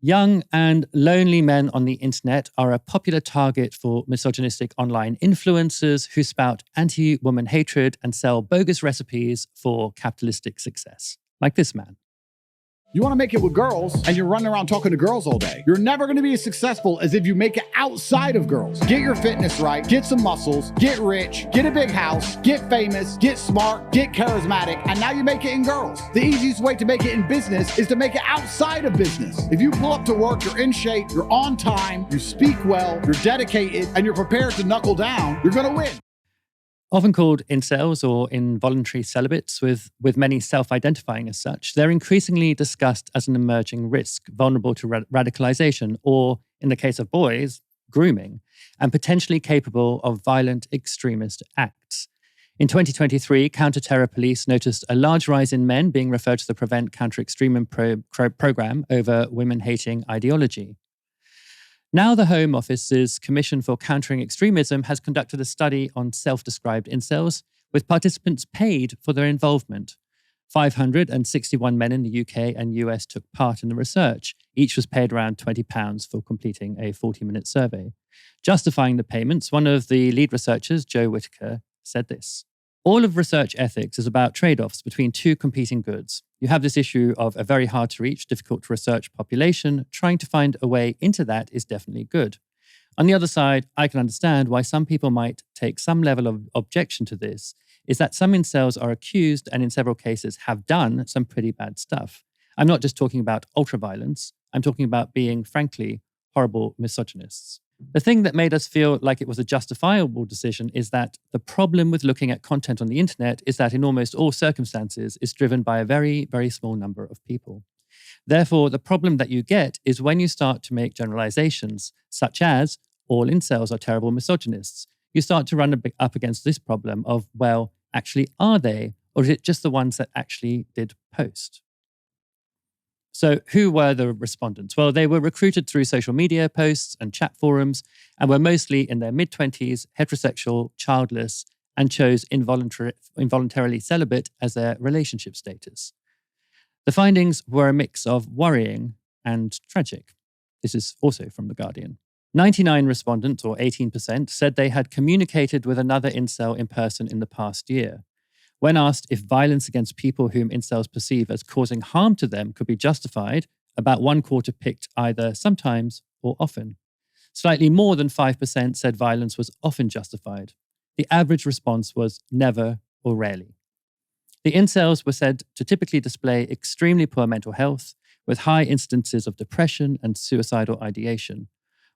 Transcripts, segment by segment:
Young and lonely men on the internet are a popular target for misogynistic online influencers who spout anti-woman hatred and sell bogus recipes for capitalistic success. Like this man. You want to make it with girls and you're running around talking to girls all day. You're never going to be as successful as if you make it outside of girls. Get your fitness right, get some muscles, get rich, get a big house, get famous, get smart, get charismatic, and now you make it in girls. The easiest way to make it in business is to make it outside of business. If you pull up to work, you're in shape, you're on time, you speak well, you're dedicated, and you're prepared to knuckle down, you're going to win. Often called incels or involuntary celibates, with many self-identifying as such, they're increasingly discussed as an emerging risk, vulnerable to radicalization, or, in the case of boys, grooming, and potentially capable of violent extremist acts. In 2023, Counter-Terror Police noticed a large rise in men being referred to the Prevent Counter-Extremism program over women-hating ideology. Now, the Home Office's Commission for Countering Extremism has conducted a study on self-described incels, with participants paid for their involvement. 561 men in the UK and US took part in the research. Each was paid around £20 for completing a 40-minute survey. Justifying the payments, one of the lead researchers, Joe Whitaker, said this: "All of research ethics is about trade-offs between two competing goods. You have this issue of a very hard to reach, difficult to research population. Trying to find a way into that is definitely good. On the other side, I can understand why some people might take some level of objection to this, is that some incels are accused and in several cases have done some pretty bad stuff. I'm not just talking about ultraviolence. I'm talking about being, frankly, horrible misogynists." The thing that made us feel like it was a justifiable decision is that the problem with looking at content on the internet is that in almost all circumstances, it's driven by a very, very small number of people. Therefore, the problem that you get is when you start to make generalizations, such as all incels are terrible misogynists, you start to run up against this problem of, well, actually, are they? Or is it just the ones that actually did post? So who were the respondents? Well, they were recruited through social media posts and chat forums and were mostly in their mid-20s, heterosexual, childless, and chose involuntarily celibate as their relationship status. The findings were a mix of worrying and tragic. This is also from The Guardian. 99 respondents, or 18%, said they had communicated with another incel in person in the past year. When asked if violence against people whom incels perceive as causing harm to them could be justified, about 1/4 picked either sometimes or often. Slightly more than 5% said violence was often justified. The average response was never or rarely. The incels were said to typically display extremely poor mental health, with high instances of depression and suicidal ideation.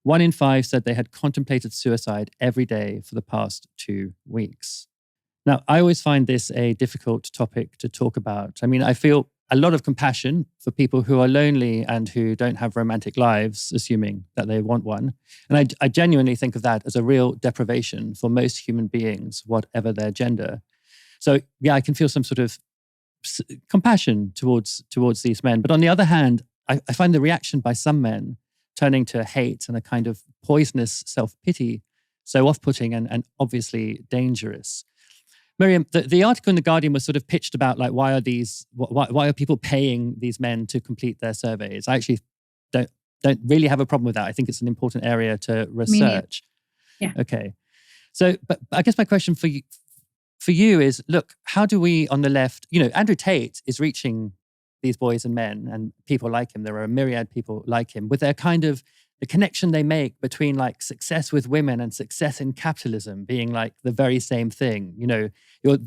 1 in 5 said they had contemplated suicide every day for the past 2 weeks. Now, I always find this a difficult topic to talk about. I mean, I feel a lot of compassion for people who are lonely and who don't have romantic lives, assuming that they want one. And I genuinely think of that as a real deprivation for most human beings, whatever their gender. So, yeah, I can feel some sort of compassion towards these men. But on the other hand, I find the reaction by some men turning to hate and a kind of poisonous self-pity so off-putting and obviously dangerous. Miriam, the article in The Guardian was sort of pitched about like, why are people paying these men to complete their surveys? I actually don't really have a problem with that. I think it's an important area to research. Yeah. Okay. So, but I guess my question for you is, look, how do we on the left, Andrew Tate is reaching these boys and men and people like him. There are a myriad people like him with their kind of the connection they make between like success with women and success in capitalism being like the very same thing. Your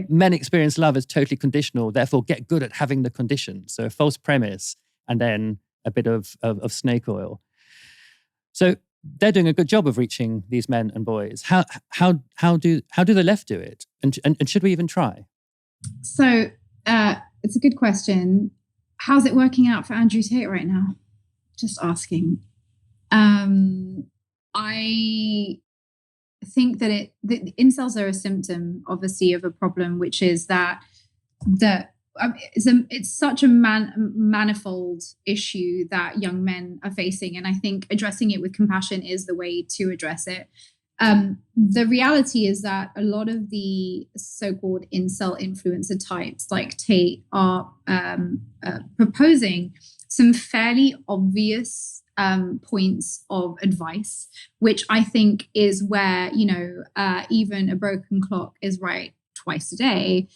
men experience love as totally conditional, therefore get good at having the conditions. So a false premise and then a bit of snake oil. So they're doing a good job of reaching these men and boys. How do the left do it? And should we even try? So it's a good question. How's it working out for Andrew Tate right now? Just asking. I think that the incels are a symptom, obviously, of a problem, which is that it's such a manifold issue that young men are facing, and I think addressing it with compassion is the way to address it. The reality is that a lot of the so-called incel influencer types like Tate are proposing some fairly obvious points of advice, which I think is where, even a broken clock is right twice a day.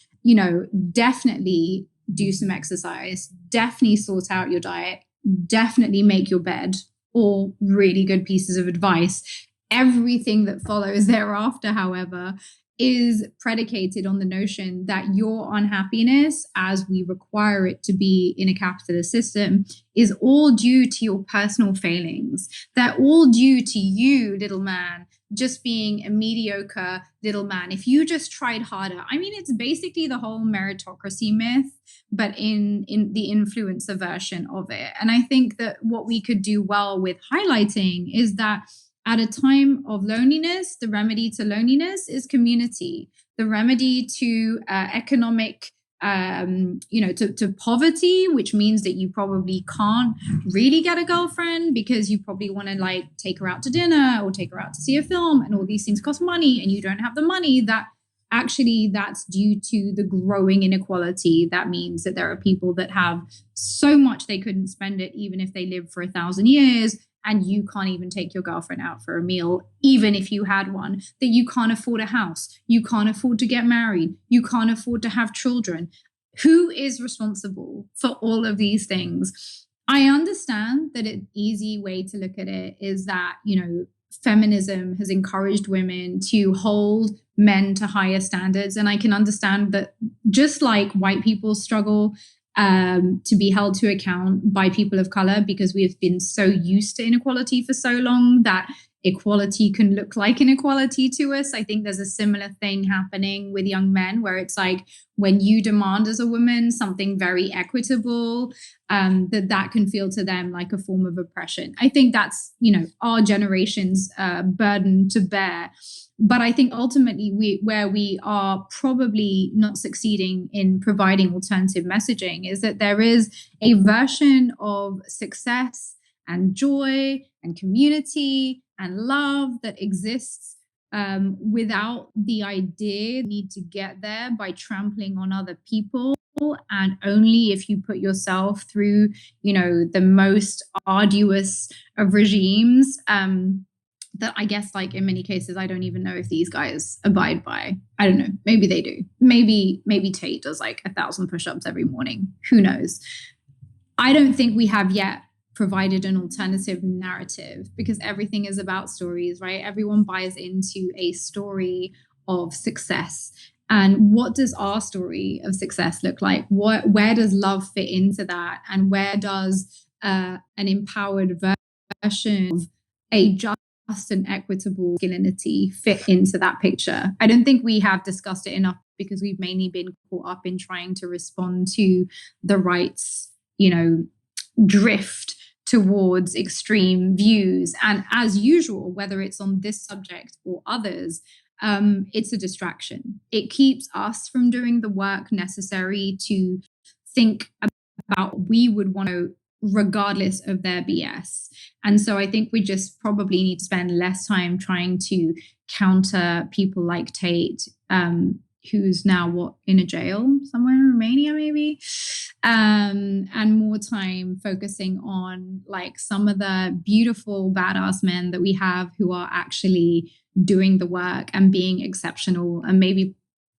Definitely do some exercise, definitely sort out your diet, definitely make your bed. All really good pieces of advice. Everything that follows thereafter, however, is predicated on the notion that your unhappiness, as we require it to be in a capitalist system, is all due to your personal failings. They're all due to you, little man, just being a mediocre little man. If you just tried harder, I mean, it's basically the whole meritocracy myth, but in the influencer version of it. And I think that what we could do well with highlighting is that at a time of loneliness, the remedy to loneliness is community. The remedy to economic, to poverty, which means that you probably can't really get a girlfriend because you probably want to take her out to dinner or take her out to see a film, and all these things cost money and you don't have the money. That's due to the growing inequality. That means that there are people that have so much they couldn't spend it even if they lived for 1,000 years. And you can't even take your girlfriend out for a meal, even if you had one, that you can't afford a house, you can't afford to get married, you can't afford to have children. Who is responsible for all of these things? I understand that an easy way to look at it is that, feminism has encouraged women to hold men to higher standards. And I can understand that just like white people struggle to be held to account by people of color because we have been so used to inequality for so long that equality can look like inequality to us. I think there's a similar thing happening with young men where it's like when you demand as a woman something very equitable, that can feel to them like a form of oppression. I think that's, our generation's burden to bear. But I think ultimately where we are probably not succeeding in providing alternative messaging is that there is a version of success and joy and community and love that exists without the idea you need to get there by trampling on other people. And only if you put yourself through, the most arduous of regimes, that I guess in many cases, I don't even know if these guys abide by. I don't know. Maybe they do. Maybe Tate does 1,000 push-ups every morning. Who knows? I don't think we have yet provided an alternative narrative because everything is about stories, right? Everyone buys into a story of success. And what does our story of success look like? Where does love fit into that? And where does an empowered version of a just and equitable masculinity fit into that picture? I don't think we have discussed it enough because we've mainly been caught up in trying to respond to the right's, drift towards extreme views. And as usual, whether it's on this subject or others, it's a distraction. It keeps us from doing the work necessary to think about what we would want to, regardless of their BS. And so I think we just probably need to spend less time trying to counter people like Tate, who's now in a jail somewhere in Romania, maybe, and more time focusing on some of the beautiful badass men that we have who are actually doing the work and being exceptional, and maybe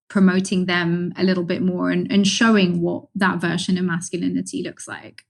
promoting them a little bit more and showing what that version of masculinity looks like.